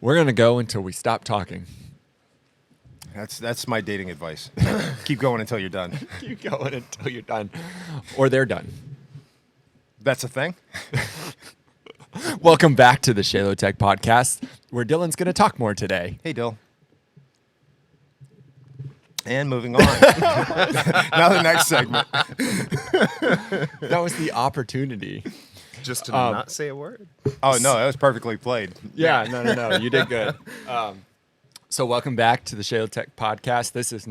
We're going to go until we stop talking. That's my dating advice. Keep going until you're done. Keep going until you're done. Or they're done. That's a thing? Welcome back to the ShaloTek Podcast, where Dylan's going to talk more today. Hey, Dill. And moving on. Now the next segment. That was the opportunity. Just to not say a word. Oh, no, that was perfectly played. Yeah, no. You did good. So welcome back to the ShaloTek Podcast. This is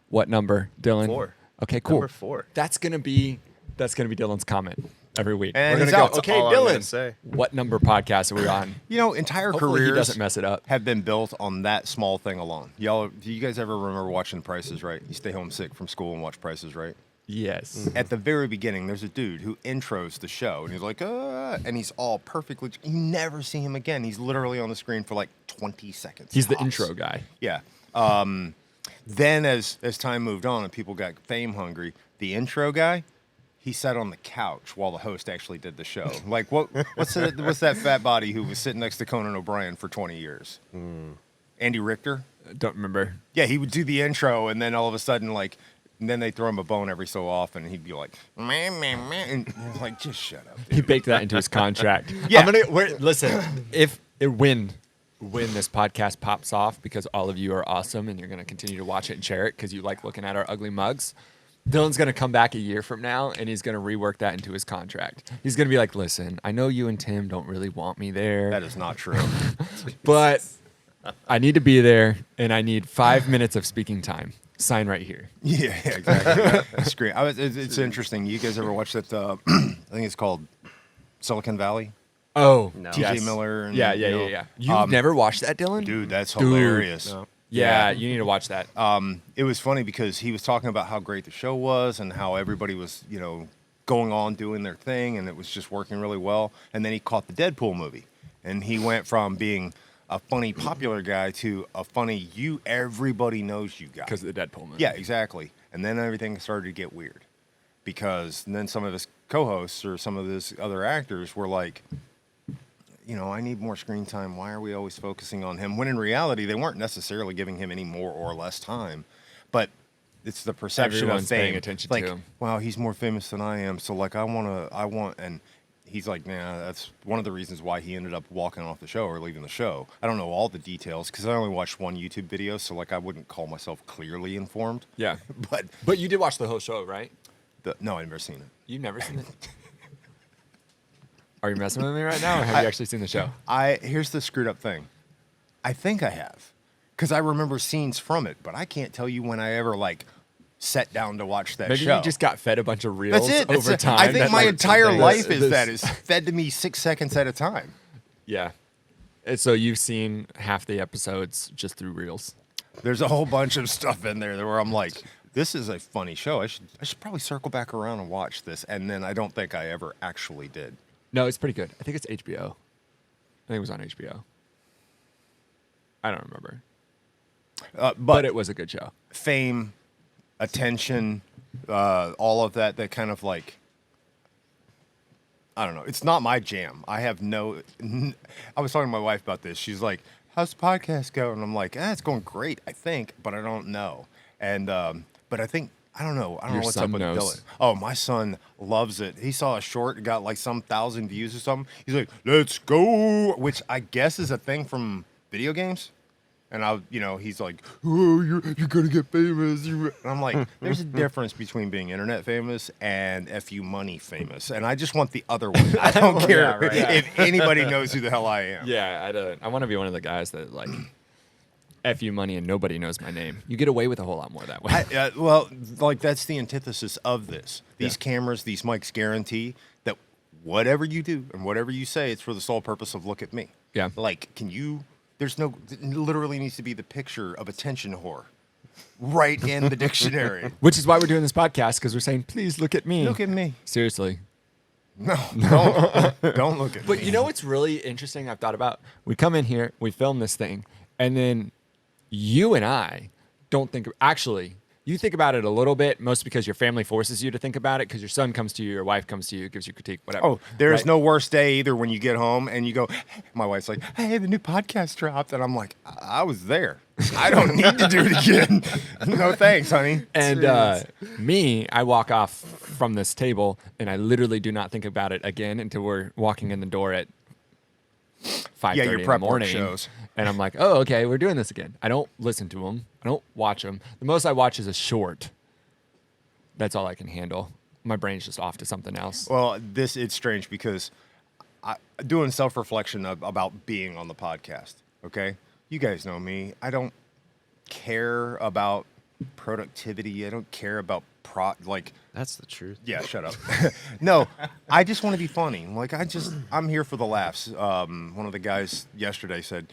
what number, Dylan? 4. Okay, cool. Number 4. That's gonna be Dylan's comment every week. And We're it's gonna out. go, okay, all I'm gonna Dylan, say. what number podcast are we on? You know, entire Hopefully careers he doesn't mess it up. have been built on that small thing alone. Do you guys ever remember watching Price is Right? You stay home sick from school and watch Price is Right? Yes. At the very beginning, there's a dude who intros the show, and he's like, and he's all perfectly. You never see him again. He's literally on the screen for like 20 seconds. He's the tops. intro guy. Yeah. Then as time moved on and people got fame hungry, the intro guy, he sat on the couch while the host actually did the show. Like what's that fat body who was sitting next to Conan O'Brien for 20 years? Andy Richter? Don't remember. Yeah, he would do the intro, and then all of a sudden, and then they throw him a bone every so often, and he'd be like, meh, and you're like, just shut up, dude. He baked that into his contract. Yeah. Listen, when this podcast pops off, because all of you are awesome and you're going to continue to watch it and share it because you like looking at our ugly mugs, Dylan's going to come back a year from now and he's going to rework that into his contract. He's going to be like, listen, I know you and Tim don't really want me there. That is not true. But I need to be there and I need 5 minutes of speaking time. Sign right here. Yeah, exactly. It's great. It's interesting. You guys ever watch that? I think it's called Silicon Valley. Oh, No. T.J. Miller. And, Yeah. You've never watched that, Dylan? Dude, that's hilarious. No. Yeah, you need to watch that. It was funny because he was talking about how great the show was and how everybody was, going on doing their thing, and it was just working really well. And then he caught the Deadpool movie, and he went from being a funny, popular guy to a funny, everybody knows you guy. Because of the Deadpool movie. Yeah, exactly. And then everything started to get weird because then some of his co-hosts or some of his other actors were like, I need more screen time. Why are we always focusing on him? When in reality, they weren't necessarily giving him any more or less time. But it's the perception Everyone's of fame. paying attention to him. Wow, he's more famous than I am. So and he's like, nah, that's one of the reasons why he ended up walking off the show or leaving the show. I don't know all the details because I only watched one YouTube video. So I wouldn't call myself clearly informed. Yeah. But you did watch the whole show, right? no, I've never seen it. You've never seen it? Are you messing with me right now, or have you actually seen the show? Here's the screwed up thing. I think I have, because I remember scenes from it, but I can't tell you when I ever sat down to watch that Maybe show. you just got fed a bunch of reels That's it. over time. I think that, my entire life this- is fed to me 6 seconds at a time. Yeah. And so you've seen half the episodes just through reels. There's a whole bunch of stuff in there where I'm like, this is a funny show. I should probably circle back around and watch this, and then I don't think I ever actually did. No, it's pretty good. I think it's HBO. I think it was on HBO. I don't remember. But it was a good show. Fame, attention, all of that kind of I don't know. It's not my jam. I have I was talking to my wife about this. She's like, how's the podcast going? And I'm like, it's going great, I think, but I don't know. And, but I think, I don't know Your what's son up with knows. Dylan. Oh, my son loves it. He saw a short, it got some 1,000 views or something. He's like, let's go, which I guess is a thing from video games. And he's like, oh, you're gonna get famous. And I'm like, there's a difference between being internet famous and FU money famous. And I just want the other one. I don't care if anybody knows who the hell I am. Yeah, I want to be one of the guys that F you money and nobody knows my name. You get away with a whole lot more that way. That's the antithesis of this. These cameras, these mics guarantee that whatever you do and whatever you say, it's for the sole purpose of look at me. Yeah. It literally needs to be the picture of attention whore right in the dictionary. Which is why we're doing this podcast, because we're saying, please look at me. Look at me. Seriously. No, don't look at me. But you know what's really interesting I've thought about? We come in here, we film this thing, and then you and I don't think... Actually, You think about it a little bit, mostly because your family forces you to think about it, because your son comes to you, your wife comes to you, gives you critique, whatever. Oh, there's right? no worse day either when you get home and you go, my wife's like, hey, the new podcast dropped. And I'm like, I was there. I don't need to do it again. No thanks, honey. And I walk off from this table, and I literally do not think about it again until we're walking in the door at 5:30 Yeah, your in prep the work morning. shows. And I'm like, oh, okay, we're doing this again. I don't listen to them. I don't watch them. The most I watch is a short. That's all I can handle. My brain's just off to something else. Well, it's strange because doing self-reflection about being on the podcast, okay? You guys know me. I don't care about productivity. I don't care about That's the truth. yeah, shut up. No, I just want to be funny. Like, I'm here for the laughs. One of the guys yesterday said,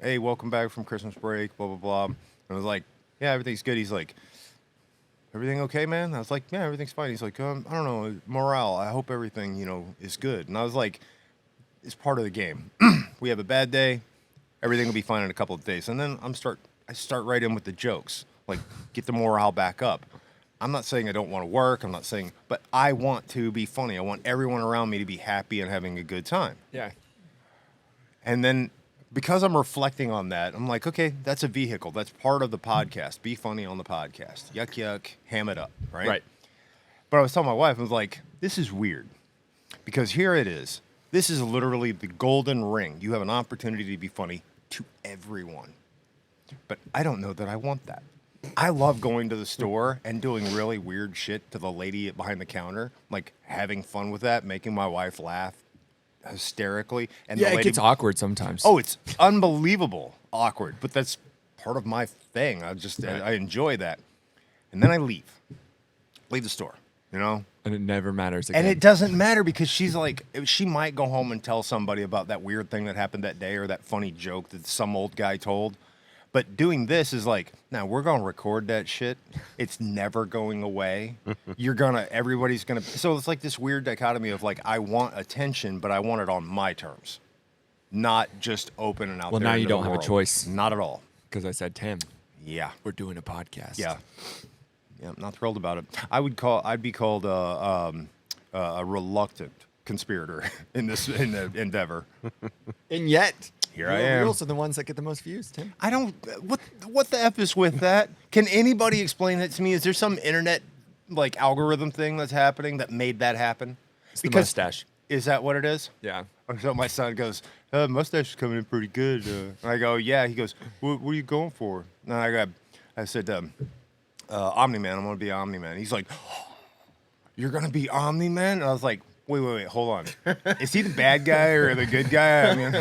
hey, welcome back from Christmas break, blah, blah, blah. And I was like, yeah, everything's good. He's like, everything okay, man? I was like, yeah, everything's fine. He's like, I don't know, morale. I hope everything, is good. And I was like, it's part of the game. We have a bad day. Everything will be fine in a couple of days. And then I start right in with the jokes, like get the morale back up. I'm not saying I don't want to work. I'm not saying, but I want to be funny. I want everyone around me to be happy and having a good time. Yeah. And then because I'm reflecting on that, I'm like, okay, that's a vehicle. That's part of the podcast. Be funny on the podcast. Yuck, yuck, ham it up, right? Right. But I was telling my wife, I was like, this is weird. Because here it is. This is literally the golden ring. You have an opportunity to be funny to everyone. But I don't know that I want that. I love going to the store and doing really weird shit to the lady behind the counter, like having fun with that, making my wife laugh hysterically. And Yeah, the it lady, gets awkward sometimes. oh, it's unbelievable awkward, but that's part of my thing. I enjoy that. And then I leave the store, And it never matters again. And it doesn't matter because she's like, she might go home and tell somebody about that weird thing that happened that day or that funny joke that some old guy told. But doing this is like, now we're going to record that shit. It's never going away. Everybody's going to. So it's like this weird dichotomy of like, I want attention, but I want it on my terms, not just open and out Well, there. now you into the don't have a world. choice. Not at all. Because I said, Tim, Yeah. we're doing a podcast. Yeah. Yeah, I'm not thrilled about it. I'd be called a reluctant conspirator in the endeavor. And yet, Here I your am. reels are the ones that get the most views, Tim. I don't. What the F is with that? Can anybody explain that to me? Is there some internet algorithm thing that's happening that made that happen? It's the mustache. Is that what it is? Yeah. So my son goes, mustache is coming in pretty good. And I go, yeah. He goes, what are you going for? And I said, Omni-Man. I'm going to be Omni-Man. He's like, you're going to be Omni-Man? And I was like, wait, hold on. Is he the bad guy or the good guy? I mean,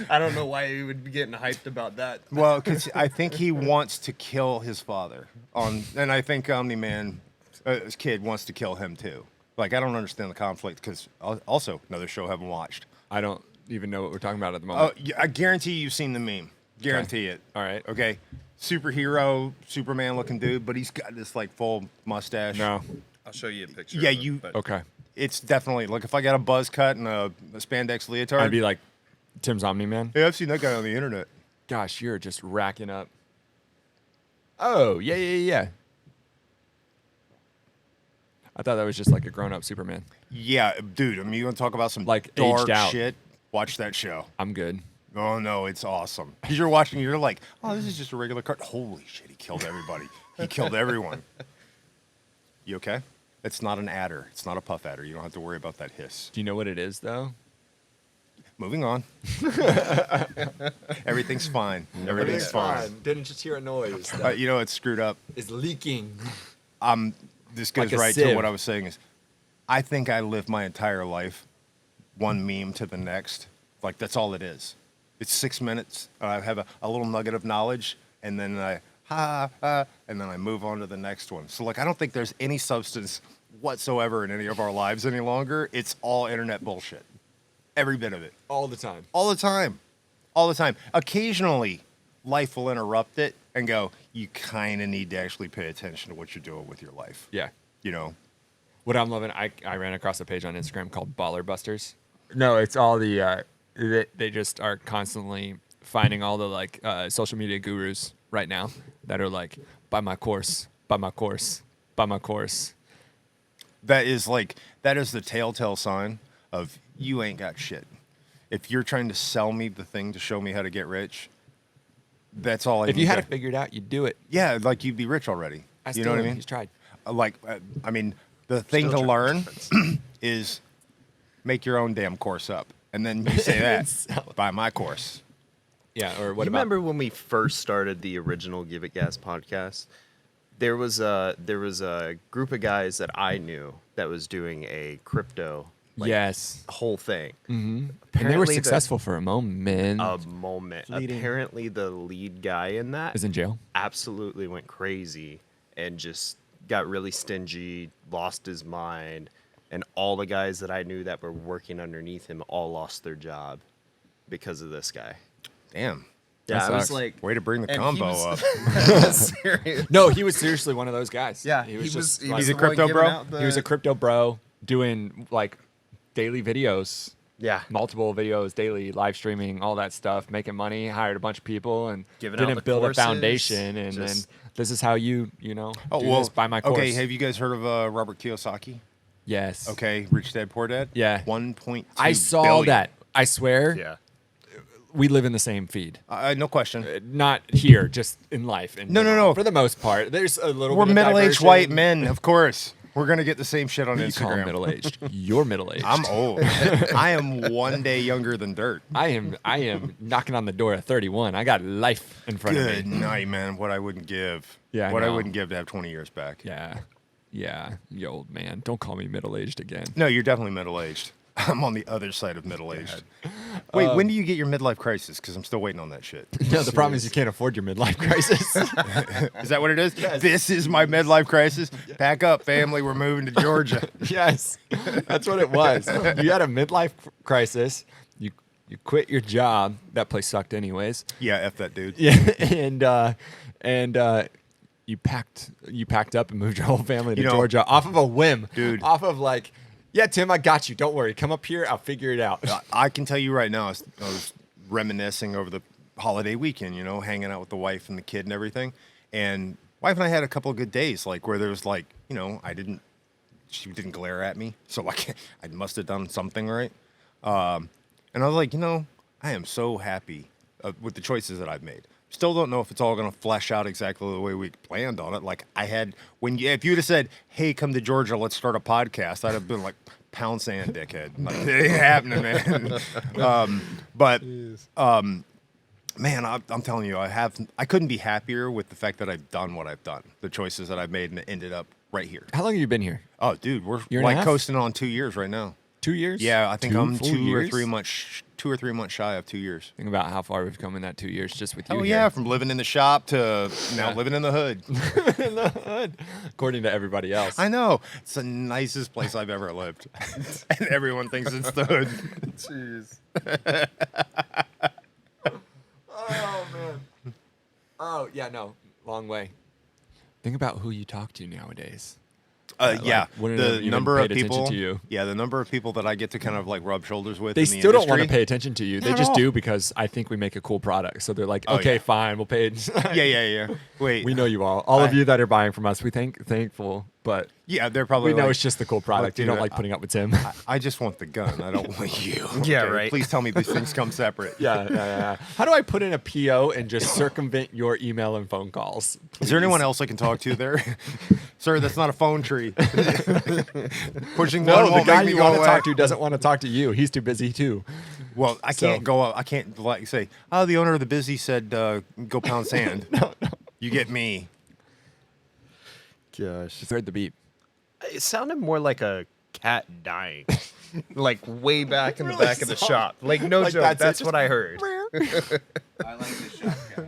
I don't know why he would be getting hyped about that. well, because I think he wants to kill his father. And I think Omni-Man, his kid, wants to kill him too. Like, I don't understand the conflict because also another show I haven't watched. I don't even know what we're talking about at the Oh, moment. I guarantee you've seen the meme. Guarantee it. All right. Okay. Superhero, Superman looking dude, but he's got this full mustache. No. I'll show you a picture. Yeah, of it, but Okay. It's definitely if I got a buzz cut and a spandex leotard. I'd be like, Tim's Omni-Man. Hey, I've seen that guy on the internet. Gosh, you're just racking up. Oh, yeah. I thought that was just like a grown-up Superman. Yeah, dude. I mean, you want to talk about some Like, dark aged out. shit? Watch that show. I'm good. Oh no, it's awesome. Because you're watching, you're like, oh, this is just a regular car. Holy shit, he killed everybody. He killed everyone. You okay? It's not an adder. It's not a puff adder. You don't have to worry about that hiss. Do you know what it is, though? Moving on. Everything's fine. Everything's fine. Didn't just hear a noise. It's screwed up. It's leaking. This goes Like a right to sieve. what I was saying is, I think I lived my entire life one meme to the next. Like, that's all it is. It's 6 minutes. I have a little nugget of knowledge, and then and then I move on to the next one. So, I don't think there's any substance whatsoever in any of our lives any longer. It's all internet bullshit. Every bit of it. All the time. All the time. All the time. Occasionally, life will interrupt it and go, you kind of need to actually pay attention to what you're doing with your life. Yeah. What I'm loving, I ran across a page on Instagram called Baller Busters. No, it's all the, they just are constantly finding all the social media gurus right now that are like, buy my course, by my course. By my course. That is the telltale sign of you ain't got shit. If you're trying to sell me the thing to show me how to get rich, that's all I need. If you had it figured out, you'd do it. Yeah, like you'd be rich already. You know what I mean? He's tried. The thing Still to trying. learn is make your own damn course up. And then you say that, buy my course. Yeah, or what You about... remember when we first started the original Give It Gas podcast? There was a group of guys that I knew that was doing a crypto yes. whole thing. Mm-hmm. And they were successful for a moment. Fleeting. Apparently, the lead guy in that Is in jail. absolutely went crazy and just got really stingy, lost his mind, and all the guys that I knew that were working underneath him all lost their job because of this guy. Damn. Yeah, That I was sucks. like, Way to bring the and combo he up. was- Serious. No, he was seriously one of those guys. Yeah, he was just. he like- He's a the one crypto giving bro? out the- he was a crypto bro doing like daily videos. Yeah. Multiple videos, daily live streaming, all that stuff, making money, hired a bunch of people, and Giving out the didn't build courses, a foundation. And just- then this is how you do this by my course. Okay, have you guys heard of Robert Kiyosaki? Yes. Okay, Rich Dad Poor Dad? Yeah. 1.2 I saw billion. that. I swear. Yeah. We live in the same feed. No question. Not here, just in life. In No. general. For the most part, there's a little. We're bit of middle-aged diversion. white men, of course. We're going to get the same shit on You call him Instagram. middle-aged. You're middle-aged. I'm old. I am one day younger than dirt. I am knocking on the door at 31. I got life in front Good of me. night, man. What I wouldn't give. Yeah, I What I know. wouldn't give to have 20 years back. Yeah, you old man. Don't call me middle-aged again. No, you're definitely middle-aged. I'm on the other side of middle-aged. Wait, when do you get your midlife crisis? Because I'm still waiting on that shit. No, the problem is you can't afford your midlife crisis. Is that what it is? This is my midlife crisis. Pack up, family. We're moving to Georgia. Yes, that's what it was. You had a midlife crisis. You quit your job. That place sucked anyways. Yeah, F that dude. Yeah, and you packed up and moved your whole family to You know, Georgia off of a whim, dude. Off of like, yeah, Tim, I got you. Don't worry. Come up here. I'll figure it out. I can tell you right now, I was reminiscing over the holiday weekend, hanging out with the wife and the kid and everything. And wife and I had a couple of good days, like where there was like, she didn't glare at me. So like I must have done something right. And I was like, I am so happy with the choices that I've made. Still don't know if it's all going to flesh out exactly the way we planned on it. Like if you'd have said, "Hey, come to Georgia, let's start a podcast," I'd have been like, "Pound sand, dickhead." Like, it ain't happening, man. Man, I'm telling you, I couldn't be happier with the fact that I've done what I've done, the choices that I've made, and it ended up right here. How long have you been here? Oh, dude, we're Year and a like half? coasting on 2 years right now. 2 years? Yeah, I think I'm full 2 or years? 3 months, 2 or 3 months shy of 2 years. Think about how far we've come in that 2 years just with you. Oh here. yeah, from living in the shop to now living in the hood. In the hood, according to everybody else. I know. It's the nicest place I've ever lived. And everyone thinks it's the hood. Jeez. Oh man. Oh yeah, no, long way. Think about who you talk to nowadays. Yeah, wouldn't have the even number of paid attention people. to you. Yeah, the number of people that I get to kind of like rub shoulders with. They in the still don't want to industry. pay attention to you. They Not at just all. do because I think we make a cool product. So they're like, Oh, okay, yeah. fine, we'll pay. Yeah. Wait, We know you all. All of you that are buying from us, we thankful, but Yeah, they're probably. we know like, it's just the cool product. You dude, don't like putting up with Tim. I just want the gun. I don't want you. Yeah, right. Please tell me these things come separate. yeah. How do I put in a PO and just circumvent your email and phone calls? Is there anyone else I can talk to there? Sir, that's not a phone tree. Pushing No, one the won't guy make me you go want to away. talk to doesn't want to talk to you. He's too busy too. Well, I So- can't go up. I can't like say, "Oh, the owner of the busy said go pound sand." No. You get me. Gosh. Just heard the beep. It sounded more like a cat dying. Like way back in the Really back of the soft. shop. Like no Like joke. that's it, That's just- what I heard. I like the shop cat.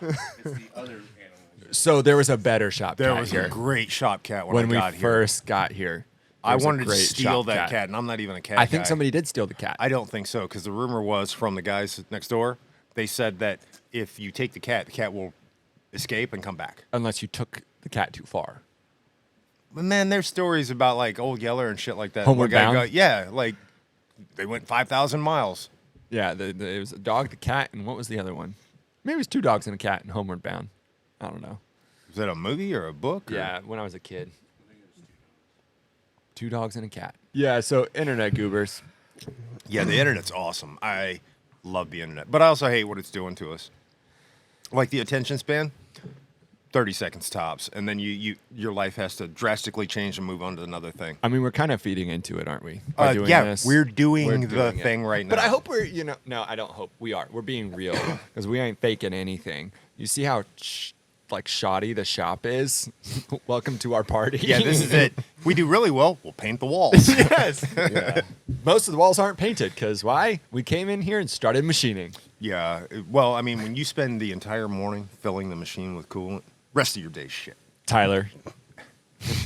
It's the other animals. So there was a better shop There cat was here a great shop cat when when I we got here. first got here. I There was a wanted to great steal shop that cat, and I'm not even a cat I think guy. somebody did steal the cat. I don't think so, because the rumor was from the guys next door. They said that if you take the cat will escape and come back. Unless you took the cat too far. But man, there's stories about like Old Yeller and shit like that. Homeward One guy Bound? got- yeah, like they went 5,000 miles. Yeah, it was a dog, the cat, and what was the other one? Maybe it was two dogs and a cat and Homeward Bound. I don't know. Is that a movie or a book? Or? Yeah, when I was a kid. 2 dogs and a cat. Yeah, so internet goobers. Yeah, the internet's awesome. I love the internet, but I also hate what it's doing to us. Like the attention span, 30 seconds tops, and then your life has to drastically change and move on to another thing. I mean, we're kind of feeding into it, aren't we? By doing Yeah, this. we're doing We're the doing it. thing right now. But I hope we're, no, I don't hope. We are. We're being real because we ain't faking anything. You see how shoddy the shop is? Welcome to our party. Yeah, this is it. We do really well. We'll paint the walls. Yes. Yeah. Most of the walls aren't painted because why? We came in here and started machining. Yeah. Well, I mean, when you spend the entire morning filling the machine with coolant, rest of your day's shit. Tyler.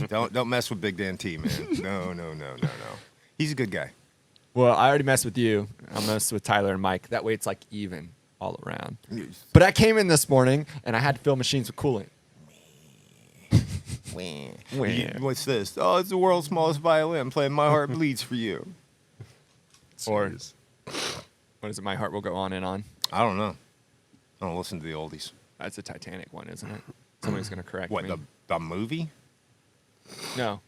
Don't mess with Big Dan T, man. No. He's a good guy. Well, I already messed with you. I'll mess with Tyler and Mike. That way it's like even all around. But I came in this morning and I had to fill machines with coolant. What's this? Oh, it's the world's smallest violin playing My Heart Bleeds for You. Or what is it? My Heart Will Go On and On. I don't know. I don't listen to the oldies. That's a Titanic one, isn't it? Somebody's going to correct What, me. the movie? No.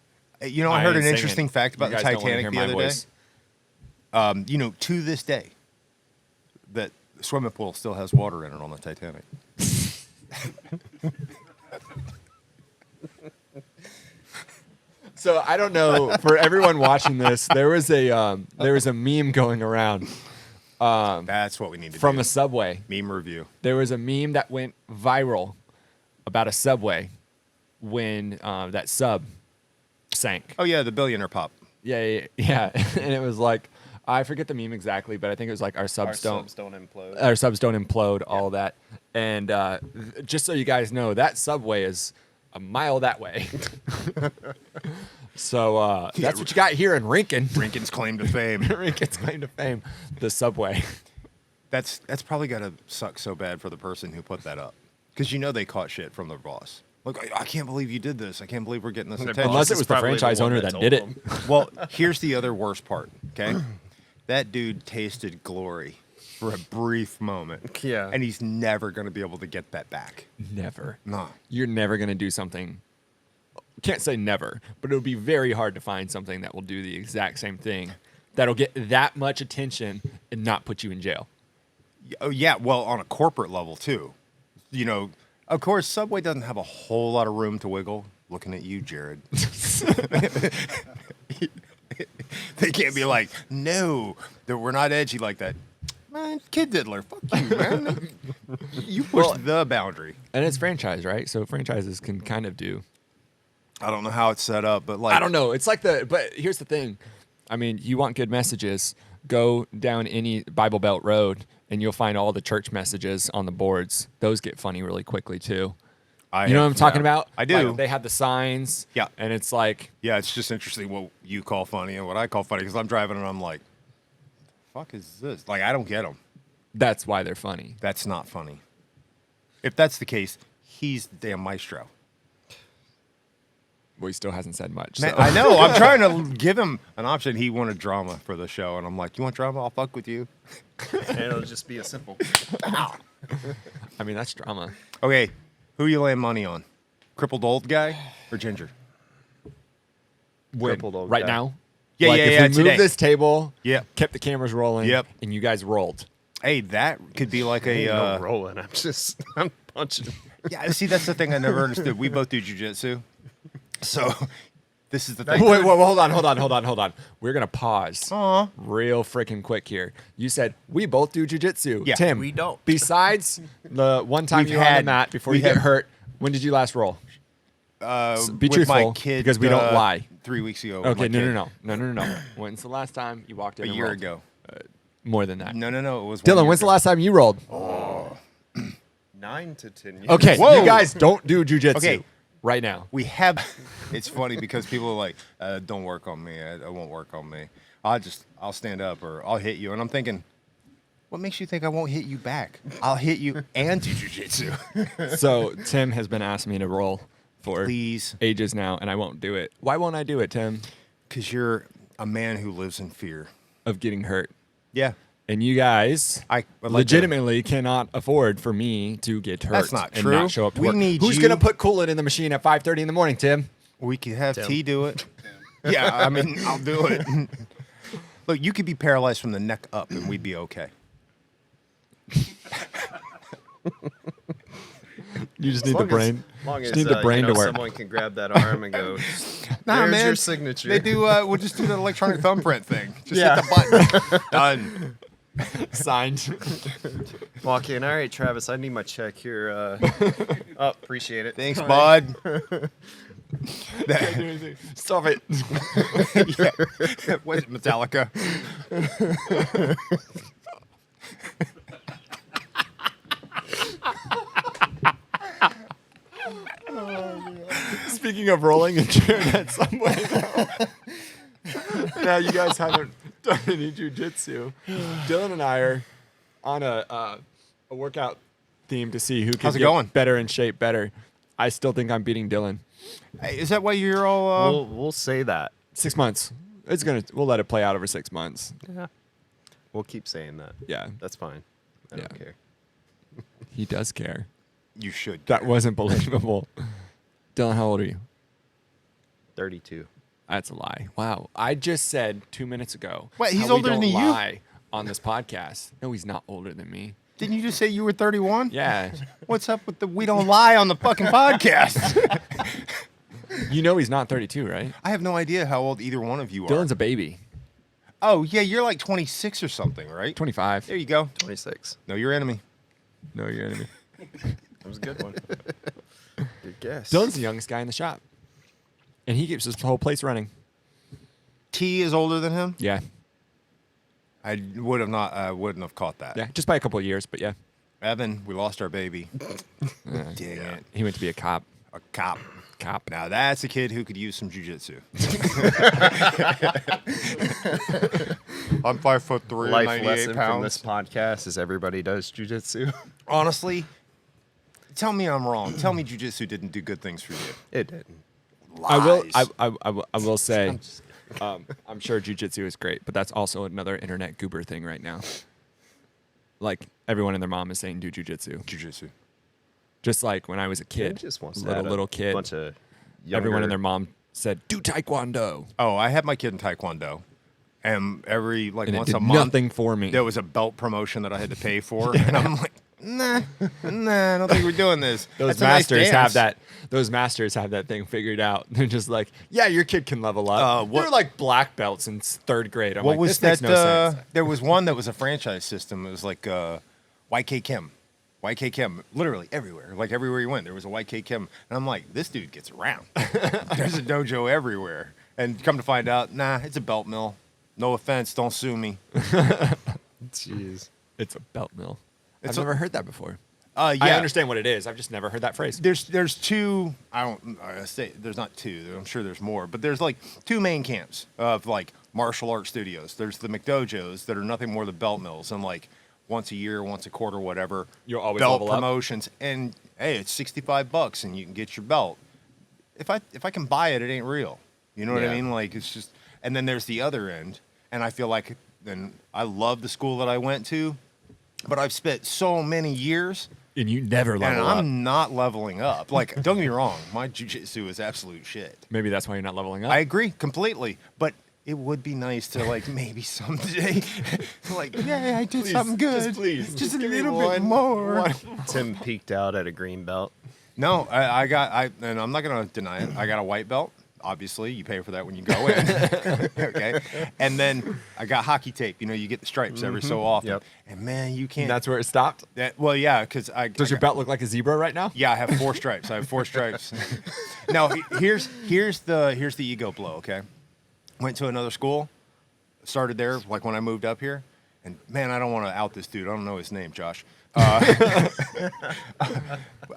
You know, I heard ain't an singing. interesting fact about You the guys don't wanna Titanic hear the my other voice. day. To this day, that swimming pool still has water in it on the Titanic. So I don't know. For everyone watching this, there was a meme going around That's what we need to from do. a Subway. Meme review. There was a meme that went viral about a Subway when that sub sank. Oh, yeah, the billionaire pop. Yeah. And it was like, I forget the meme exactly, but I think it was like our subs don't implode. our subs don't implode, all that. And just so you guys know, that Subway is a mile that way. So that's what you got here in Rincon. Lincoln's claim to fame. Rincon's claim to fame, the Subway. That's probably got to suck so bad for the person who put that up. Because they caught shit from their boss. Like, I can't believe you did this. I can't believe we're getting this attention. Unless it was the probably the franchise one owner that that told did it. them. Well, here's the other worst part, okay? That dude tasted glory for a brief moment. Yeah. And he's never going to be able to get that back. Never. No. You're never going to do something. Can't say never, but it'll be very hard to find something that will do the exact same thing that'll get that much attention and not put you in jail. Oh, yeah. Well, on a corporate level, too. Of course, Subway doesn't have a whole lot of room to wiggle. Looking at you, Jared. They can't be like, no, we're not edgy like that. Man, kid diddler, fuck you, man. You pushed the boundary. And it's franchise, right? So franchises can kind of do. I don't know how it's set up, but like, I don't know. It's like but here's the thing. I mean, you want good messages, go down any Bible Belt road and you'll find all the church messages on the boards. Those get funny really quickly too. You know what I'm talking about? I do. Like, they have the signs. Yeah. And it's like, Yeah, it's just interesting what you call funny and what I call funny because I'm driving and I'm like, fuck is this? Like, I don't get them. that's why they're funny. That's not funny. If that's the case, he's the damn maestro. Well, he still hasn't said much. Man, so. I know. I'm trying to give him an option. He wanted drama for the show, and I'm like, you want drama? I'll fuck with you. And it'll just be a simple. I mean, that's drama. Okay, who you laying money on? Crippled old guy or Ginger? Crippled old right guy. now? Yeah, like yeah, if yeah, we today. moved this table, Yep. kept the cameras rolling, Yep. and you guys rolled. Hey, that could be like I'm a. rolling. I'm punching. Yeah, see, that's the thing I never understood. We both do jujitsu, so this is the thing. Wait, hold on. We're gonna pause Aw. real freaking quick here. You said we both do jujitsu. Yeah, Tim, we don't. Besides the one time We've you were on the had- mat before we you get have- hurt, when did you last roll? Be with truthful, my kid because we don't lie. 3 weeks ago. Okay, my kid. no. When's the last time you walked in? A and year rolled? ago. More than that. No. It was. 1 Dylan, year when's the ago. last time you rolled? 9 to 10 years. Okay, Whoa. you guys don't do jujitsu Okay. right now. We have. It's funny because people are like, "Don't work on me. It won't work on me. I'll stand up or I'll hit you." And I'm thinking, what makes you think I won't hit you back? I'll hit you and do jujitsu. So Tim has been asking me to roll for Please, ages now, and I won't do it. Why won't I do it, Tim? because you're a man who lives in fear. Of getting hurt. Yeah. And you guys I would like to- legitimately cannot afford for me to get hurt That's not and true. not show up to We work. need Who's you- going to put coolant in the machine at 5:30 in the morning, Tim? We could have Tim. T do it. Yeah, I mean, I'll do it. Look, you could be paralyzed from the neck up, and we'd be okay. You just need the brain. As long Just as need the brain to work. someone can grab that arm and go, Nah, there's man. your signature. They do. We'll just do the electronic thumbprint thing. Just hit the button. Done. Signed. Walk in. All right, Travis, I need my check here. Oh, appreciate it. Thanks, bud. Stop it. Yeah. Was it Metallica? Speaking of rolling and cheering at Subway, now you guys haven't done any jujitsu. Dylan and I are on a workout theme to see who can How's it get going? better in shape better. I still think I'm beating Dylan. Hey, is that why you're all? We'll say that. 6 months. We'll let it play out over 6 months. Yeah. We'll keep saying that. Yeah, That's fine. I don't Yeah. care. he does care. You should. That wasn't believable. Dylan, how old are you? 32. That's a lie. Wow. I just said 2 minutes ago. Wait, he's how we older don't than you? lie on this podcast. No, he's not older than me. Didn't you just say you were 31? Yeah. What's up with the we don't lie on the fucking podcast? You know he's not 32, right? I have no idea how old either one of you are. Dylan's a baby. Oh, yeah, you're like 26 or something, right? 25. There you go. 26. No, your enemy. No, your enemy. That was a good one. Good guess. Dylan's the youngest guy in the shop. And he keeps this whole place running. T is older than him. Yeah. I wouldn't have caught that. Yeah. Just by a couple of years, but yeah. Evan, we lost our baby. Dang it. He went to be a cop. A cop. Cop. Now that's a kid who could use some jujitsu. I'm 5'3", Life 98 lesson from this pounds. podcast is everybody does jujitsu. Honestly, tell me I'm wrong. Tell me jujitsu didn't do good things for you. It didn't. Lies. I will say, I'm sure jujitsu is great, but that's also another internet goober thing right now. Like everyone and their mom is saying do jujitsu. Jujitsu. Just like when I was a kid, Just wants little kid, bunch of everyone and younger- their mom said do taekwondo, Oh, I had my kid in taekwondo, and every and it once did a month nothing for me. there was a belt promotion that I had to pay for, and I'm like, nah, I don't think we're doing this. Those That's a nice masters have dance. that. Those masters have that thing figured out. They're just like, yeah, your kid can level up. what- They're like black belts in third grade. I'm What like, was this that? makes no sense. There was one that was a franchise system. It was like YK Kim. YK Kim, literally everywhere. Like everywhere you went, there was a YK Kim. And I'm like, this dude gets around. There's a dojo everywhere. And come to find out, nah, it's a belt mill. No offense, don't sue me. Jeez. It's a belt mill. It's I've a- never heard that before. Yeah. I understand what it is. I've just never heard that phrase. There's two. I say there's not two. I'm sure there's more, but there's like two main camps of like martial arts studios. There's the McDojos that are nothing more than belt mills, and like once a year, once a quarter, whatever. You'll always belt level up? promotions, and hey, it's $65 and you can get your belt. If I can buy it, it ain't real. You know what Yeah. I mean? Like it's just. And then there's the other end, and I feel like then I love the school that I went to, but I've spent so many years. And you never And level I'm up. not leveling up. Like, don't get me wrong, my jujitsu is absolute shit. Maybe that's why you're not leveling up. I agree completely, but it would be nice to like maybe someday, like, yeah, I did Please, something good. just please, just just a give me little bit one- more. Tim peaked out at a green belt. No, and I'm not gonna deny it. I got a white belt. Obviously, you pay for that when you go in. Okay, and then I got hockey tape. You know, you get the stripes every so often. Yep. And man, you can't. That's where it stopped. Well, yeah, because I Does I your got- belt look like a zebra right now? Yeah, I have 4 stripes. I have 4 stripes. Now, here's the ego blow, okay? Went to another school, started there like when I moved up here, and man, I don't want to out this dude. I don't know his name, Josh.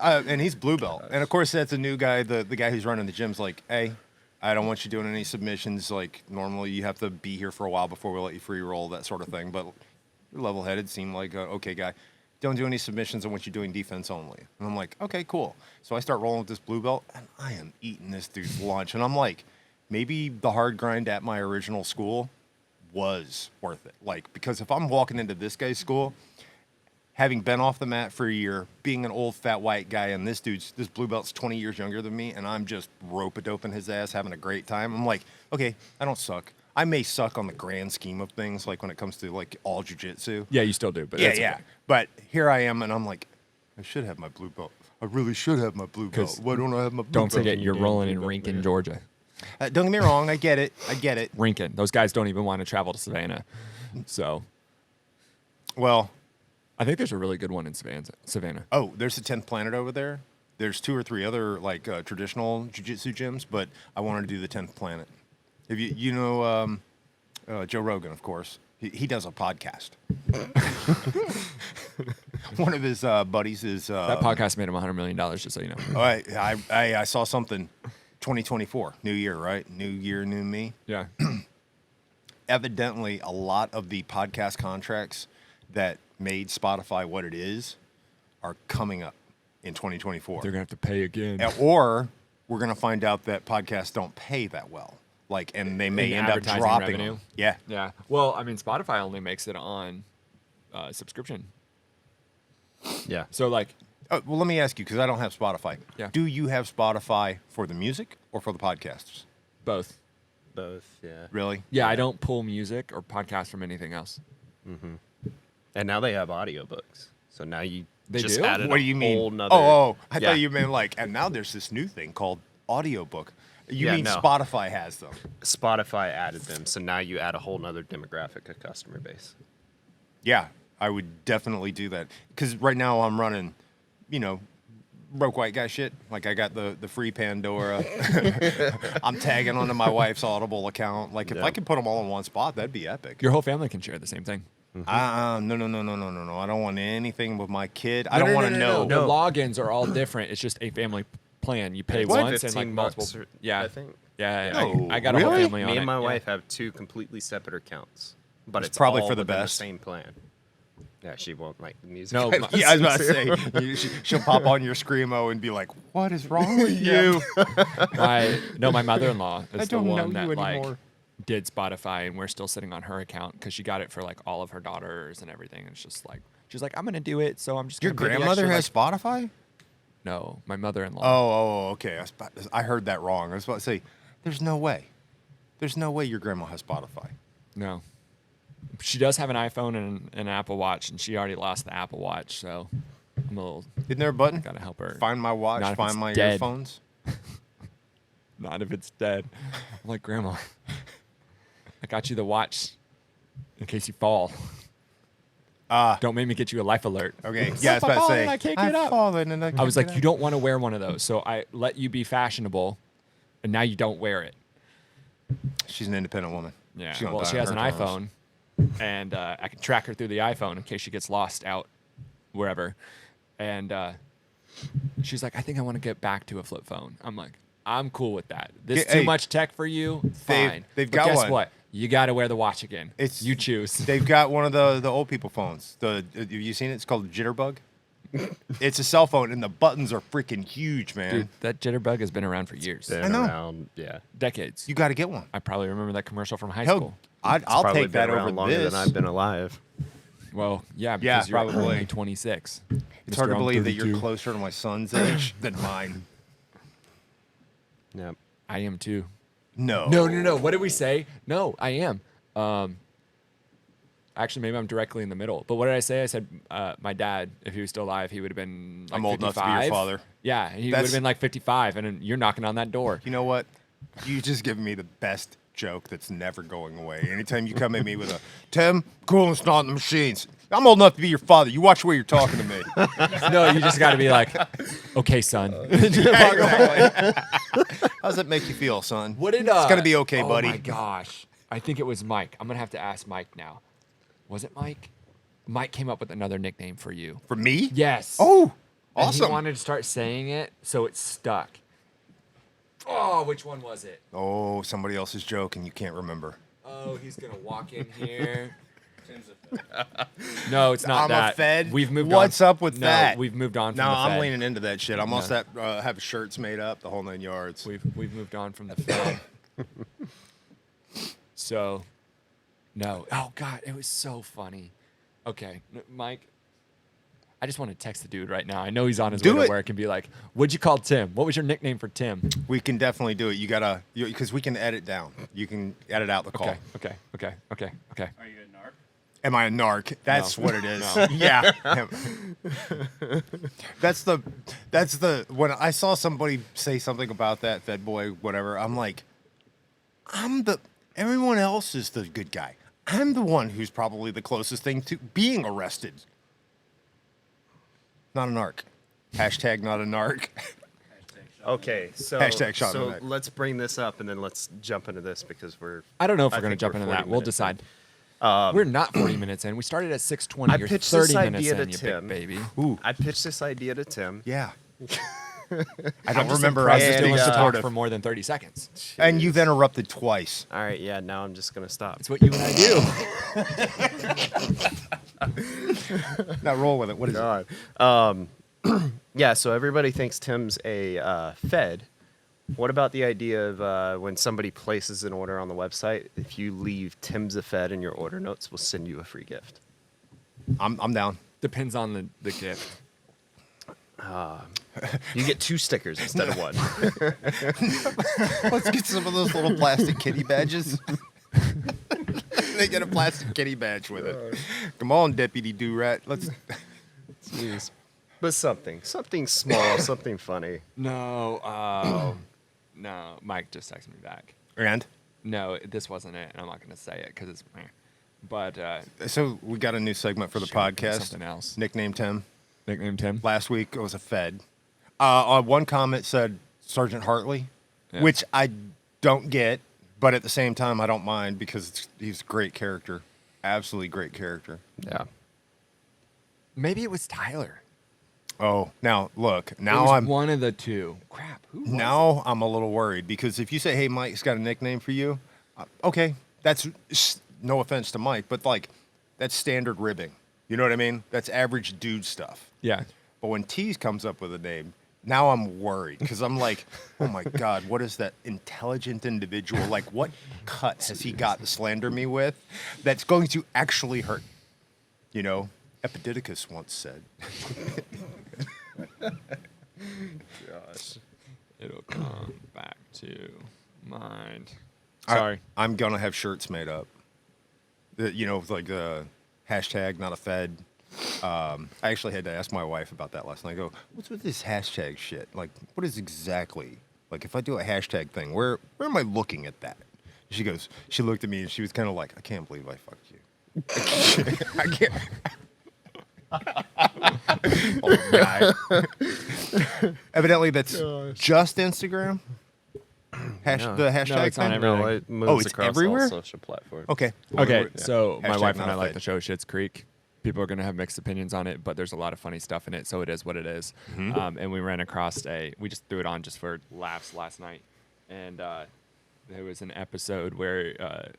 And he's blue belt. And of course, that's a new guy. The guy who's running the gym's like, hey, I don't want you doing any submissions. Like normally, you have to be here for a while before we let you free roll, that sort of thing. But you're level-headed, seemed like a okay guy. Don't do any submissions. I want you doing defense only. And I'm like, okay, cool. So I start rolling with this blue belt, and I am eating this dude's lunch. And I'm like, maybe the hard grind at my original school was worth it. Like, because if I'm walking into this guy's school, having been off the mat for a year, being an old fat white guy, and this blue belt's 20 years younger than me, and I'm just rope-a-doping his ass, having a great time. I'm like, okay, I don't suck. I may suck on the grand scheme of things, like when it comes to like all jiu-jitsu. Yeah, you still do, but Yeah, that's yeah. okay. But here I am, and I'm like, I should have my blue belt. I really should have my blue 'Cause belt. Why don't I have my blue Don't belt? forget, you're rolling in Rinkin, Georgia. Don't get me wrong. I get it. I get it. Rinkin. Those guys don't even want to travel to Savannah. So Well, I think there's a really good one in Savannah. oh, there's the 10th Planet over there. There's 2 or 3 other like traditional jiu-jitsu gyms, but I wanted to do the 10th Planet. If you know Joe Rogan, of course, he does a podcast. One of his buddies is That podcast made him $100 million, just so you know. oh, I saw something. 2024, new year, right? New year, new me. Yeah. Evidently, a lot of the podcast contracts that made Spotify what it is are coming up in 2024. They're going to have to pay again. Or we're going to find out that podcasts don't pay that well. Like, and they may In end up advertising dropping revenue? them. Yeah. Yeah. Well, I mean, Spotify only makes it on subscription. Yeah. So, like, Well, let me ask you, because I don't have Spotify. Yeah. Do you have Spotify for the music or for the podcasts? both. Both, yeah. Really? Yeah, I don't pull music or podcasts from anything else. And now they have audiobooks. So now you They just do? added What do you a mean? whole nother... I Yeah. thought you meant like, and now there's this new thing called audiobook. You Yeah, mean no. Spotify has them? Spotify added them, so now you add a whole nother demographic of customer base. Yeah, I would definitely do that. Because right now I'm running, broke white guy shit. Like I got the free Pandora. I'm tagging onto my wife's Audible account. Like if Yeah. I could put them all in one spot, that'd be epic. Your whole family can share the same thing. No. I don't want anything with my kid. I don't want to know. The logins are all different. It's just a family plan. You pay What? once and like 15 multiple. bucks or- Yeah, I think. Yeah, No, I got a whole really? family on Me it. and my Yeah. wife have 2 completely separate accounts, but it's probably all for the within best. same plan. Yeah, she won't like the music. No, I my- Yeah, I was about to listen say, she'll pop on your Screamo and be like, "What is wrong with you?" My mother-in-law is I the don't know one that you like anymore. did Spotify, and we're still sitting on her account because she got it for like all of her daughters and everything. And it's just like she's like, I'm gonna do it, so I'm just. Your gonna pay the grandmother extra, has Spotify? No, my mother-in-law. Oh, okay. I heard that wrong. I was about to say, there's no way. There's no way your grandma has Spotify. No. She does have an iPhone and an Apple Watch, and she already lost the Apple Watch, so I'm a little Isn't there a button? gotta help her. Find my watch, Not if find it's my dead. earphones. Not if it's dead. I'm like, Grandma, I got you the watch in case you fall. Don't make me get you a life alert. Okay. Yeah, I was about to falling say. and I can't get I've up. fallen and I I can't was like, get you up. don't want to wear one of those, so I let you be fashionable, and now you don't wear it. She's an independent woman. Yeah. She's gonna Well, die she on has an her iPhone, terms. and I can track her through the iPhone in case she gets lost out wherever. And she's like, I think I want to get back to a flip phone. I'm like, I'm cool with that. This Yeah, too hey, much tech for you? Fine. they've But got guess one. what? You got to wear the watch again. You choose. They've got one of the old people phones. Have you seen it? It's called the Jitterbug. It's a cell phone, and the buttons are freaking huge, man. Dude, that jitterbug has been around for years, Been I know. around, yeah. decades. You got to get one. I probably remember that commercial from high Hell, school. I'll Probably take that been over around longer this. than I've been alive. Well, yeah, because Yeah, you're probably. only 26. It's hard to Mr. I'm believe that you're 32. closer to my son's age than mine. Yep. I am too. No. No. What did we say? No, I am. Actually, maybe I'm directly in the middle. But what did I say? I said my dad, if he was still alive, he would have been like I'm old enough to be your 55. father. Yeah, he would That's- have been like 55, and then you're knocking on that door. You know what? You just give me the best joke that's never going away. Anytime you come at me with a Tim, coolant's not in the machines. I'm old enough to be your father. You watch where you're talking to me. No, you just got to be like, okay, son. Exactly. How does that make you feel, son? What did It's gonna be okay, oh buddy. my gosh, I think it was Mike. I'm gonna have to ask Mike now. Was it Mike? Mike came up with another nickname for you. For me? Yes. Oh, And awesome. he wanted to start saying it, so it stuck. Oh, which one was it? Oh, somebody else's joke and you can't remember. Oh, he's gonna walk in here. No, it's not I'm that. a Fed. We've moved on. What's up with No, that? we've moved on from No, the I'm Fed. leaning into that shit. I'm all set. Have shirts made up, the whole 9 yards. We've moved on from the Fed. So, No. Oh God, it was so funny. Okay, Mike. I just want to text the dude right now. I know he's on his way to work and be like, "What'd you call Tim? What was your nickname for Tim?" We can definitely do it. You gotta, because we can edit down. You can edit out the call. Okay. Are you a narc? Am I a narc? That's No. what it is. No. Yeah. That's the when I saw somebody say something about that Fed boy, whatever, I'm like, everyone else is the good guy. I'm the one who's probably the closest thing to being arrested. Not a narc. Hashtag not a narc. Okay, so Hashtag shot in the neck. let's bring this up and then let's jump into this because we're. I don't know if we're I going to think jump we're into 40 that. We'll minutes decide. in. We're not 40 minutes in. We started at 6:20. I You're pitched 30 this minutes idea in, to you Tim. big baby. Ooh, I pitched this idea to Tim. yeah. I I'm don't just remember. I was just impressed being you talk supportive. for more than 30 seconds. And you've interrupted twice. All right, yeah. Now I'm just gonna stop. It's what you and I do. Now roll with it. What is it? God. Yeah, so everybody thinks Tim's a Fed. What about the idea of when somebody places an order on the website, if you leave Tim's a Fed in your order notes, we'll send you a free gift. I'm down. Depends on the gift. You get 2 stickers instead of 1. Let's get some of those little plastic kitty badges. They get a plastic kitty badge with it. Come on, Deputy Do-Rat. Let's. Jeez. But something small, something funny. No. No. Mike just texted me back. And No, this wasn't it. And I'm not going to say it because it's meh. But so we got a new segment for the Should have been podcast. something else. Nickname Tim. Nickname Tim. Last week it was a Fed. One comment said Sergeant Hartley, Yeah. which I don't get, but at the same time I don't mind because he's a great character, absolutely great character. Yeah. Maybe it was Tyler. Oh, now look, It now was I'm one of the two. Crap. Who was it? now I'm a little worried because if you say, "Hey, Mike's got a nickname for you," okay, that's no offense to Mike, but like that's standard ribbing. You know what I mean? That's average dude stuff. Yeah. But when Tease comes up with a name, now I'm worried because I'm like, oh my God, what is that intelligent individual? Like, what cut has he got to slander me with that's going to actually hurt? You know, Epididicus once said. Gosh. It'll come back to mind. Sorry. I'm going to have shirts made up. You know, like the hashtag not a Fed. I actually had to ask my wife about that last night. I go, what's with this hashtag shit? Like, what is exactly, like, if I do a hashtag thing, where am I looking at that? She goes, she looked at me and she was kind of like, I can't believe I fucked you. I can't. Oh, guy. Evidently, that's just Instagram. No. The hashtag it's on thing? everything. No, it moves it's across everywhere? all social platforms. Okay. Okay, Yeah. so my Hashtag wife not and I a like Fed. the show Schitt's Creek. People are going to have mixed opinions on it, but there's a lot of funny stuff in it, so it is what it is. And we ran across we just threw it on just for laughs last night. And there was an episode where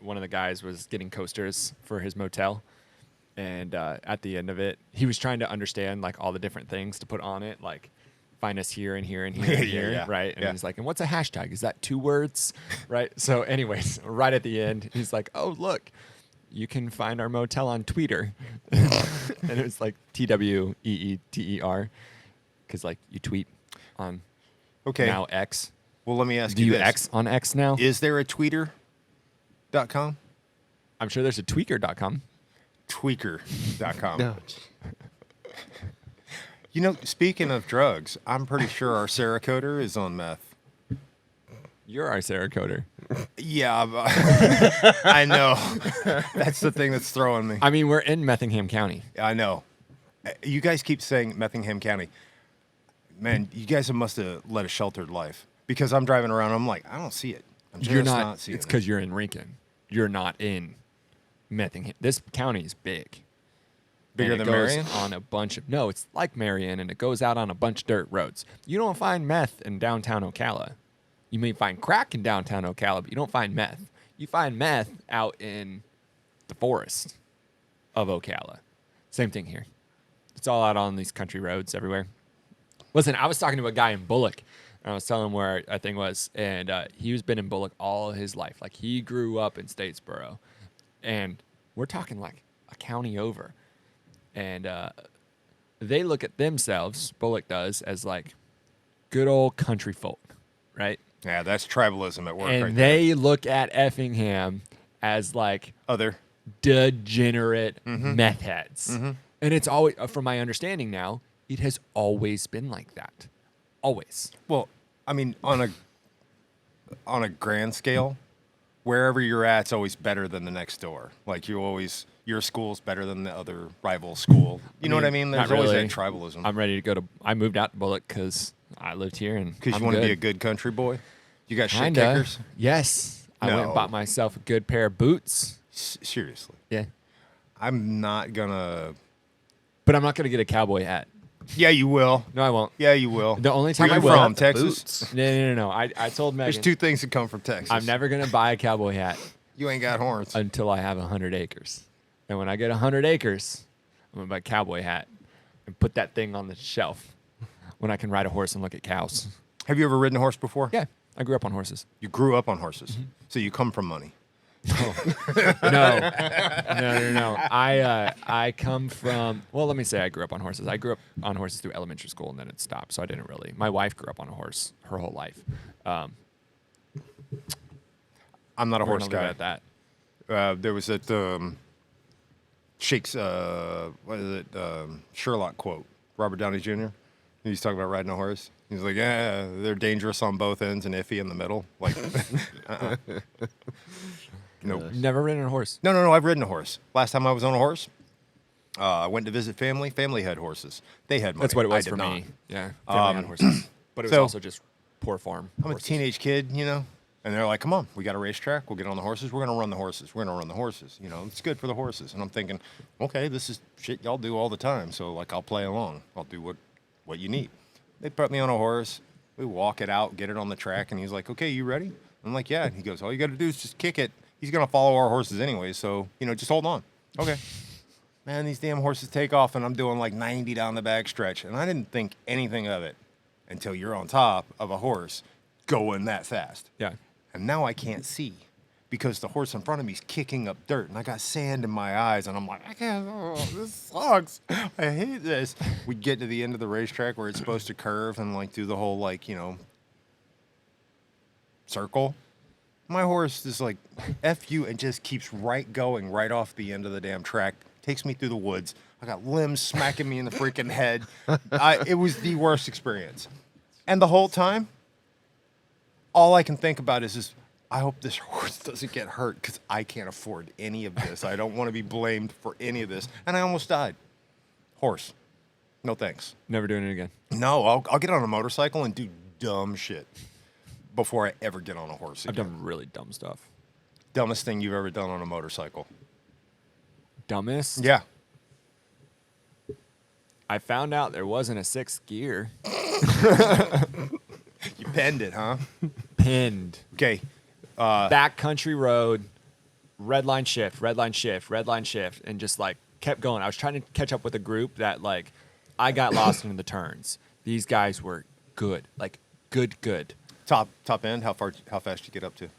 one of the guys was getting coasters for his motel. And at the end of it, he was trying to understand like all the different things to put on it, like find us here and here and here and Yeah, here, yeah, right? And yeah. he's like, and what's a hashtag? Is that 2 words, right? So anyways, right at the end, he's like, oh, look, you can find our motel on Twitter. And it was like TWEETER because like you tweet on Okay. now X. Well, let me ask Do you you this. X on X now? Is there a tweeter.com? I'm sure there's a tweaker.com. Tweaker.com. No. You know, speaking of drugs, I'm pretty sure our Sarah Coder is on meth. You're our Sarah Coder. Yeah, I know. That's the thing that's throwing me. I mean, we're in Methingham County. I know. You guys keep saying Methingham County. Man, you guys must have led a sheltered life because I'm driving around. I'm like, I don't see it. I'm just You're not. seeing It's it. because you're in Rincon. You're not in Methingham. This county is big. Bigger And it than goes Marion? on a bunch of it's like Marion, and it goes out on a bunch of dirt roads. You don't find meth in downtown Ocala. You may find crack in downtown Ocala, but you don't find meth. You find meth out in the forest of Ocala. Same thing here. It's all out on these country roads everywhere. Listen, I was talking to a guy in Bullock, and I was telling him where our thing was, and he's been in Bullock all his life. Like, he grew up in Statesboro, And we're talking like a county over. And they look at themselves, Bullock does, as like good old country folk, right? Yeah, that's tribalism at work And right they look at Effingham as like there. degenerate Mm-hmm. meth heads. And it's always, from my understanding now, it has always been like that. Always. Well, I mean, on a grand scale, wherever you're at, it's always better than the next door. Like your school's better than the other rival school. You know what I mean? There's not always really. that tribalism. I'm ready to go to. I moved out to Bullock because I lived here and Because you want to be a good country boy. You got shit Kinda. kickers. Yes, I went and No. bought myself a good pair of boots. Seriously, Yeah, I'm not gonna. but I'm not gonna get a cowboy hat. Yeah, you will. No, I won't. Yeah, you will. The only time Where I you will. from? Texas. Boots. No. I told Megan There's two things that come from Texas. I'm never gonna buy a cowboy hat You ain't got horns. until I have 100 acres. And when I get 100 acres, I'm gonna buy a cowboy hat and put that thing on the shelf when I can ride a horse and look at cows. Have you ever ridden a horse before? Yeah, I grew up on horses. You grew up on horses, Mm-hmm. so you come from money. No. I come from. Well, let me say I grew up on horses. I grew up on horses through elementary school, and then it stopped. So I didn't really. My wife grew up on a horse her whole life. I'm not a We're horse gonna leave guy. it at that. There was that Shakes, what is it? Sherlock quote. Robert Downey Jr. He's talking about riding a horse. He's like, yeah, they're dangerous on both ends and iffy in the middle. Like, no. Never ridden a horse. No, I've ridden a horse. Last time I was on a horse, I went to visit family. Family had horses. They had money. That's what it I was did for not. me. Yeah, family had horses. But it was so- also just poor farm. I'm a horses. teenage kid, and they're like, come on, we got a racetrack. We'll get on the horses. We're going to run the horses. We're going to run the horses. It's good for the horses. And I'm thinking, okay, this is shit y'all do all the time. So, like, I'll play along. I'll do what you need. They put me on a horse. We walk it out, get it on the track. And he's like, okay, you ready? I'm like, yeah. And he goes, all you got to do is just kick it. He's going to follow our horses anyway. So, just hold on. Okay. Man, these damn horses take off, and I'm doing like 90 down the back stretch. And I didn't think anything of it until you're on top of a horse going that fast. Yeah. And now I can't see because the horse in front of me is kicking up dirt, and I got sand in my eyes, and I'm like, I can't. Oh, this sucks. I hate this. We get to the end of the racetrack where it's supposed to curve and like do the whole circle. My horse is like, F you, and just keeps going right off the end of the damn track. Takes me through the woods. I got limbs smacking me in the freaking head. It was the worst experience. And the whole time, all I can think about is I hope this horse doesn't get hurt because I can't afford any of this. I don't want to be blamed for any of this. And I almost died. Horse. No thanks. Never doing it again. No, I'll get on a motorcycle and do dumb shit before I ever get on a horse I've again. done really dumb stuff. Dumbest thing you've ever done on a motorcycle. Dumbest? Yeah. I found out there wasn't a sixth gear. You penned it, huh? Pinned. Okay. Backcountry road, red line shift, and just like kept going. I was trying to catch up with a group that like I got lost in the turns. These guys were good, like good. Top end. How fast you get up to?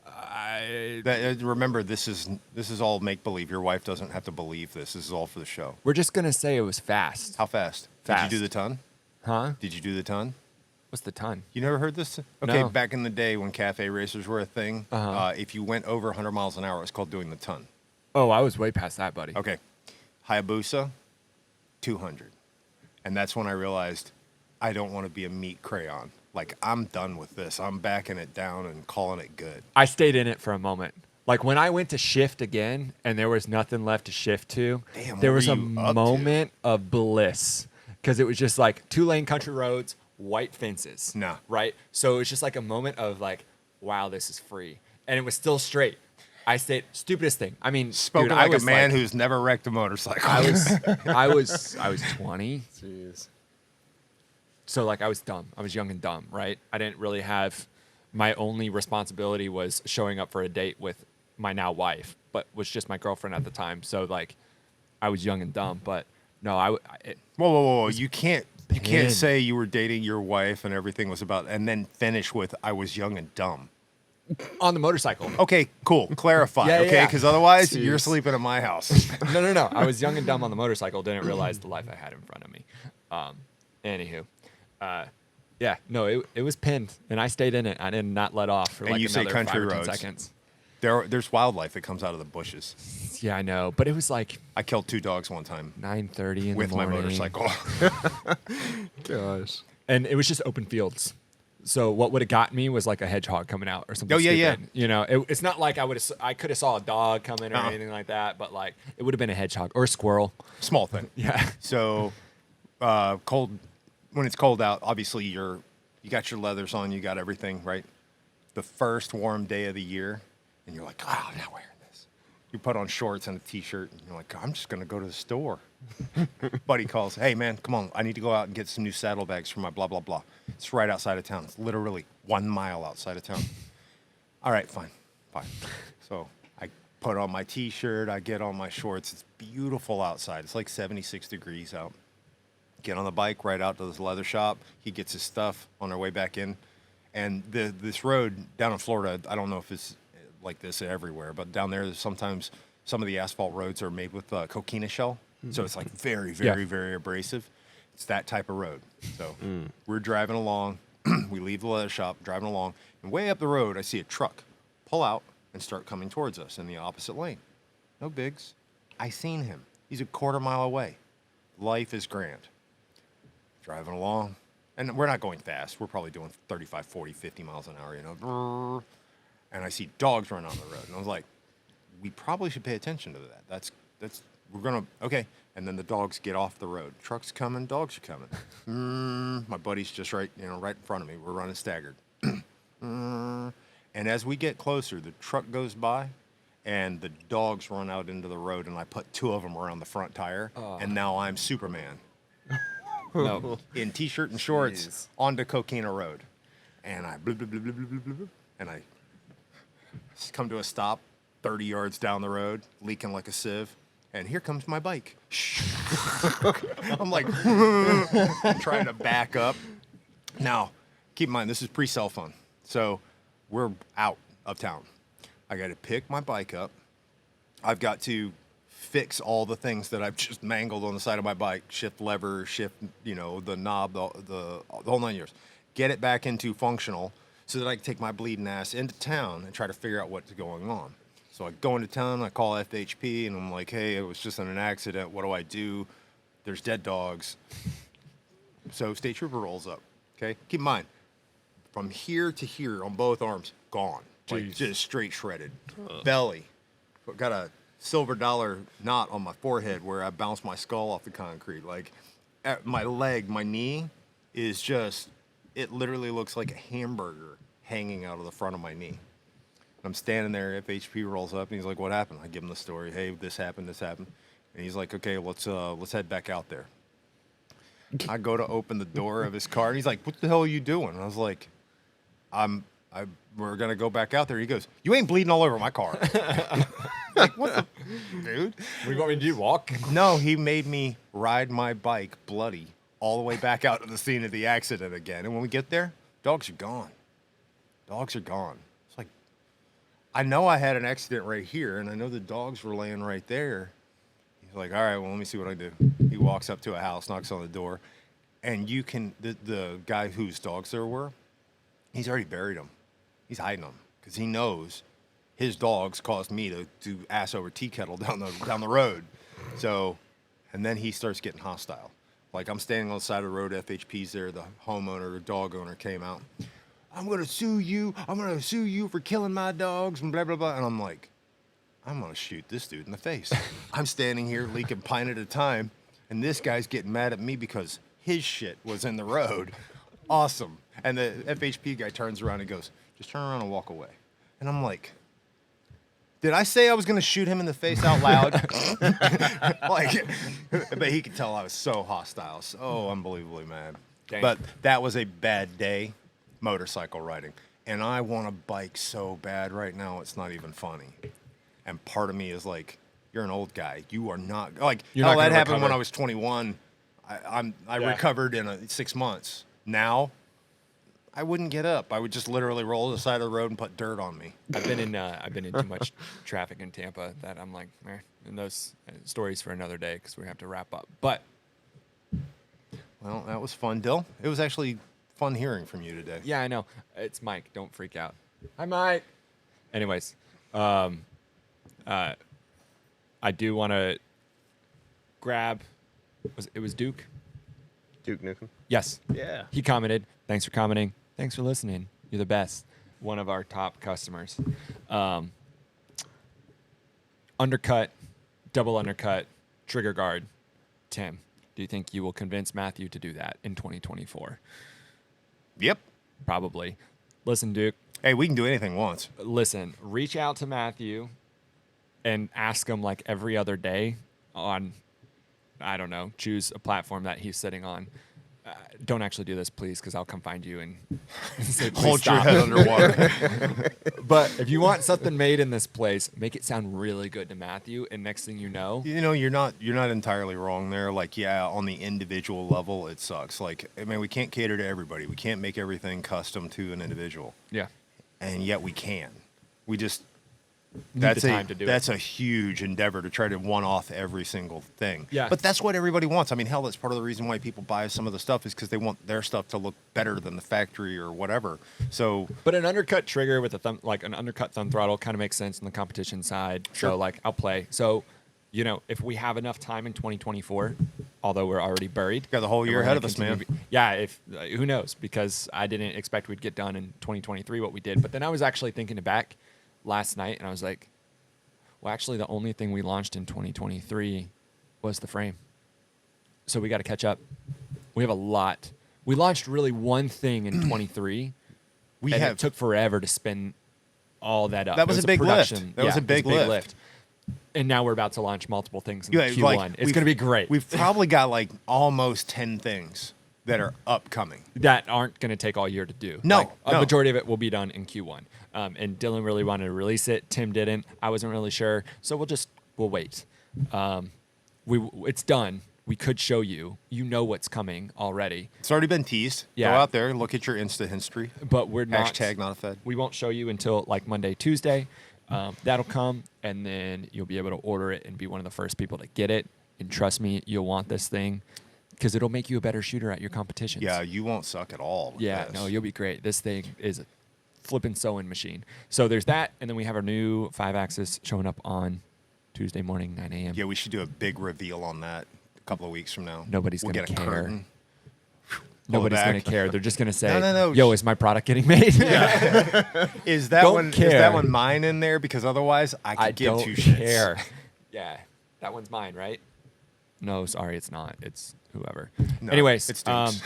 I Remember, this is all make believe. Your wife doesn't have to believe this. This is all for the show. we're just gonna say it was fast. How fast? Fast. Did you do the ton? Huh? Did you do the ton? What's the ton? You never heard this? Okay, No. back in the day when cafe racers were a thing, if you went over 100 miles an hour, it was called doing the ton. Oh, I was way past that, buddy. Okay, Hayabusa, 200. And that's when I realized I don't want to be a meat crayon. Like, I'm done with this. I'm backing it down and calling it good. I stayed in it for a moment. Like when I went to shift again and there was nothing left to shift to, Damn, there what was were a you up to? moment of bliss because it was just like 2-lane country roads, white fences. Nah. Right? So it was just like a moment of like, wow, this is free. And it was still straight. I stayed, stupidest thing. I mean, Spoken dude, I like a was man who's never wrecked a motorcycle. I was 20. Jeez. So like I was dumb. I was young and dumb, right? I didn't really have, my only responsibility was showing up for a date with my now wife, but was just my girlfriend at the time. So like I was young and dumb, but no, Whoa. You can't pinned. say you were dating your wife and everything was about, and then finish with, I was young and dumb. On the motorcycle. Okay, cool. Clarify. Yeah, okay, yeah. because otherwise Jeez. you're sleeping at my house. No. I was young and dumb on the motorcycle. Didn't realize the life I had in front of me. Anywho. Yeah, no, it was pinned, and I stayed in it. I did not let off for And like you say another country 5 or 10 roads. seconds. There's wildlife that comes out of the bushes. Yeah, I know, but it was like I killed 2 dogs one time 9:30 in with the my morning. motorcycle. Gosh. And it was just open fields. So what would have got me was like a hedgehog coming out or something. Oh, yeah, stupid. You know, it's not like I could have saw a dog coming or anything like that, but like it would have been a hedgehog or a squirrel. Small thing. Yeah. So, cold when it's cold out. Obviously, you got your leathers on. You got everything right. The first warm day of the year, and you're like, oh, I'm not wearing this. You put on shorts and a t-shirt, and you're like, I'm just gonna go to the store. Buddy calls, hey man, come on, I need to go out and get some new saddlebags for my blah blah blah. It's right outside of town. It's literally 1 mile outside of town. All right, fine. So I put on my t-shirt, I get on my shorts. It's beautiful outside. It's like 76 degrees out. Get on the bike right out to this leather shop. He gets his stuff on our way back in. And this road down in Florida, I don't know if it's like this everywhere, but down there, sometimes some of the asphalt roads are made with coquina shell. So it's like very, very, very abrasive. It's that type of road. So we're driving along. We leave the leather shop, driving along. And way up the road, I see a truck pull out and start coming towards us in the opposite lane. No bigs. I seen him. He's a quarter mile away. Life is grand. Driving along. And we're not going fast. We're probably doing 35, 40, 50 miles an hour, you know. And I see dogs running on the road. And I was like, we probably should pay attention to that. We're going to, okay. And then the dogs get off the road. Truck's coming, dogs are coming. My buddy's just right in front of me. We're running staggered. And as we get closer, the truck goes by and the dogs run out into the road. And I put 2 of them around the front tire. And now I'm Superman. No. In t-shirt and shorts Jeez. onto Coquina Road. And I and I come to a stop 30 yards down the road, leaking like a sieve. And here comes my bike. I'm like, trying to back up. Now, keep in mind, this is pre-cell phone. So we're out of town. I got to pick my bike up. I've got to fix all the things that I've just mangled on the side of my bike. Shift lever, the knob, the whole 9 years. Get it back into functional so that I can take my bleeding ass into town and try to figure out what's going on. So I go into town, I call FHP, and I'm like, hey, it was just in an accident. What do I do? There's dead dogs. So State Trooper rolls up, okay? Keep in mind, from here to here on both arms, gone. Like, Jeez. just straight shredded. Belly. Got a silver dollar knot on my forehead where I bounced my skull off the concrete. Like, my leg, my knee is just, it literally looks like a hamburger hanging out of the front of my knee. I'm standing there, FHP rolls up, and he's like, what happened? I give him the story. Hey, this happened. And he's like, okay, let's head back out there. I go to open the door of his car, and he's like, what the hell are you doing? And I was like, we're going to go back out there. He goes, you ain't bleeding all over my car. Like, what the, dude? What do you want me to do? Walk? No, he made me ride my bike bloody all the way back out to the scene of the accident again. And when we get there, dogs are gone. Dogs are gone. It's like, I know I had an accident right here, and I know the dogs were laying right there. He's like, all right, well, let me see what I do. He walks up to a house, knocks on the door, and you can, the guy whose dogs there were, he's already buried them. He's hiding them because he knows his dogs caused me to do ass over tea kettle down the road. So, and then he starts getting hostile. Like, I'm standing on the side of the road, FHP's there, the homeowner, the dog owner came out. I'm going to sue you. I'm going to sue you for killing my dogs and blah, blah, blah. And I'm like, I'm going to shoot this dude in the face. I'm standing here leaking pint at a time, and this guy's getting mad at me because his shit was in the road. Awesome. And the FHP guy turns around and goes, just turn around and walk away. And I'm like, did I say I was going to shoot him in the face out loud? Like, but he could tell I was so hostile, so unbelievably mad. Dang. But that was a bad day motorcycle riding. And I want a bike so bad right now, it's not even funny. And part of me is like, you're an old guy. You are not, like, You're not that gonna happened when recover. I was 21. I Yeah. recovered in 6 months. Now, I wouldn't get up. I would just literally roll to the side of the road and put dirt on me. I've been in too much traffic in Tampa that I'm like, and those stories for another day because we have to wrap up. But Well, that was fun, Dill. It was actually fun hearing from you today. yeah, I know it's Mike. Don't freak out. Hi, Mike. Anyways, I do want to grab. It was Duke? Duke Nukem. Yes. Yeah. He commented. Thanks for commenting. Thanks for listening. You're the best. One of our top customers. Undercut, double undercut, trigger guard. Tim, do you think you will convince Matthew to do that in 2024? Yep. Probably. Listen, Duke. Hey, we can do anything once. Listen, reach out to Matthew and ask him like every other day on, I don't know, choose a platform that he's sitting on. Don't actually do this, please, because I'll come find you and say, please Hold your stop. head underwater. But if you want something made in this place, make it sound really good to Matthew, and next thing you know, You know, you're not entirely wrong there. Like, yeah, on the individual level, it sucks. Like, I mean, we can't cater to everybody. We can't make everything custom to an individual, yeah, and yet we can. We just need that's the time to do that's it. a huge endeavor to try to one off every single thing. Yeah. But that's what everybody wants. I mean, hell, that's part of the reason why people buy some of the stuff is because they want their stuff to look better than the factory or whatever. So But an undercut trigger with a thumb, like an undercut thumb throttle, kind of makes sense on the competition side. Sure. So like I'll play. So, you know, if we have enough time in 2024, although we're already buried, got the whole year we're ahead gonna of us, man. continue yeah, if who knows? Because I didn't expect we'd get done in 2023 what we did. But then I was actually thinking back last night, and I was like, well, actually, the only thing we launched in 2023 was the frame. So we got to catch up. We have a lot. We launched really one thing in 23. we and have it took forever to spin all that up. That was It a big lift. production- That was yeah, a big lift. And now we're about to launch multiple things in Yeah, Q1. like, It's going to be great. We've probably got like almost 10 things that are upcoming. that aren't going to take all year to do. No, Like, a no. majority of it will be done in Q1. And Dylan really wanted to release it. Tim didn't. I wasn't really sure. So we'll wait. It's done. We could show you. You know what's coming already. It's already been teased. Yeah. Go out there and look at your Insta history. But we're not. Hashtag not a Fed. We won't show you until like Monday, Tuesday. That'll come, and then you'll be able to order it and be one of the first people to get it. And trust me, you'll want this thing because it'll make you a better shooter at your competitions. Yeah, you won't suck at all. with Yeah, this. no, you'll be great. This thing is a flipping sewing machine. So there's that, and then we have our new 5-axis showing up on Tuesday morning, 9 a.m. Yeah, we should do a big reveal on that a couple of weeks from now. Nobody's we'll gonna get a care. curtain. Nobody's back. going to care. They're just going to say, No. yo, is my product getting made? Is that Don't one? Is care. that one mine in there? Because otherwise, I could I give don't two shits. care. Yeah, that one's mine, right? No, sorry, it's not. It's whoever. No, Anyways, it's Duke's.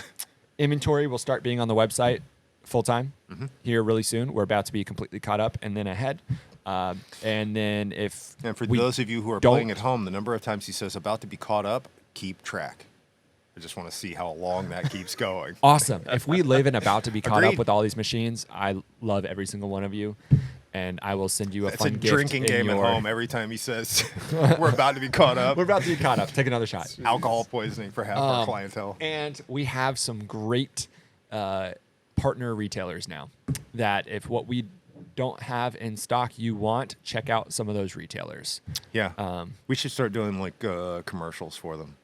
inventory will start being on the website full time Mm-hmm. here really soon. We're about to be completely caught up and then ahead. And then if And for we those of you who are don't- playing at home, the number of times he says about to be caught up, keep track. I just want to see how long that keeps going. Awesome. If we live in about to be caught Agreed. up with all these machines, I love every single one of you. And I will send you a It's fun a gift drinking in game at your- home every time he says we're about to be caught up. We're about to be caught up. Take another shot. Alcohol poisoning for half our clientele. And we have some great partner retailers now that if what we don't have in stock you want, check out some of those retailers. Yeah. We should start doing like commercials for them.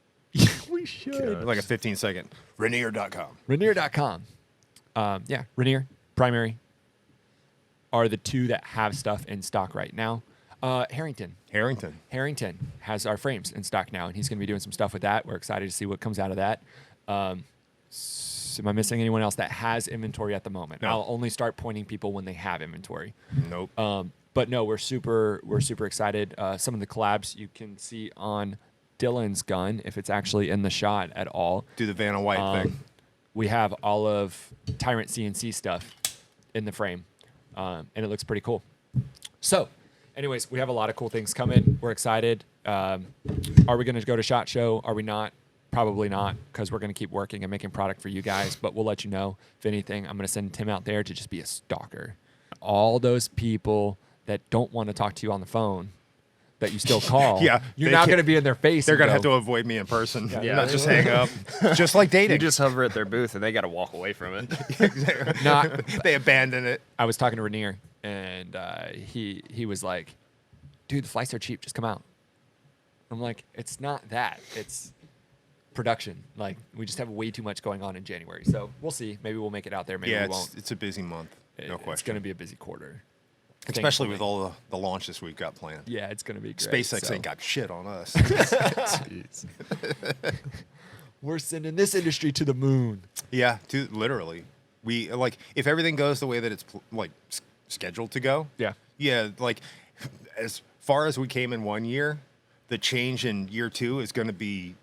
We should. Like a 15-second. Rainier.com. Rainier.com. Yeah, Rainier, Primary are the two that have stuff in stock right now. Harrington has our frames in stock now, and he's going to be doing some stuff with that. We're excited to see what comes out of that. Am I missing anyone else that has inventory at the moment? No. I'll only start pointing people when they have inventory. Nope. But no, we're super excited. Some of the collabs you can see on Dylan's gun, if it's actually in the shot at all. Do the Vanna White thing. We have all of Tyrant CNC stuff in the frame, and it looks pretty cool. So, anyways, we have a lot of cool things coming. We're excited. Are we going to go to SHOT Show? Are we not? Probably not, because we're going to keep working and making product for you guys. But we'll let you know. If anything, I'm going to send Tim out there to just be a stalker. All those people that don't want to talk to you on the phone, that you still call, Yeah, you're they now can't- going to be in their face. They're and gonna have go, to avoid me in person. Yeah. Not just hang up. Just like You dating. just hover at their booth and they got to walk away from it. No, I- They abandon it. I was talking to Rainier, and he was like, "Dude, the flights are cheap. Just come out." I'm like, "It's not that. It's production. Like, we just have way too much going on in January. So we'll see. Maybe we'll make it out there. Maybe Yeah, we won't. it's a busy month. No It's question. going to be a busy quarter, Especially with thankfully. all the launches we've got planned. Yeah, it's going to be great. SpaceX so ain't got shit on us. We're sending this industry to the moon. Yeah, literally. We like if everything goes the way that it's scheduled to go. Yeah. Yeah, like as far as we came in 1 year, the change in year 2 is going to be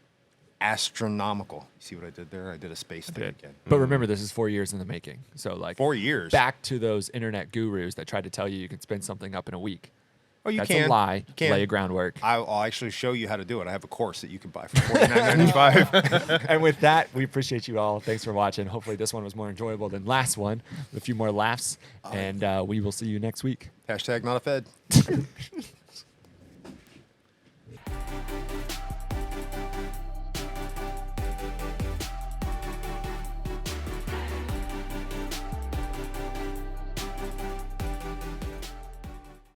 astronomical. You see what I did there? I did a space thing again. But remember, this is 4 years in the making. So, like, 4 years. back to those internet gurus that tried to tell you can spin something up in a week. Oh, you That's can. a lie. You can. Lay a groundwork. I'll actually show you how to do it. I have a course that you can buy for $49.95. And with that, we appreciate you all. Thanks for watching. Hopefully, this one was more enjoyable than last one, with a few more laughs. And we will see you next week. Hashtag not a Fed.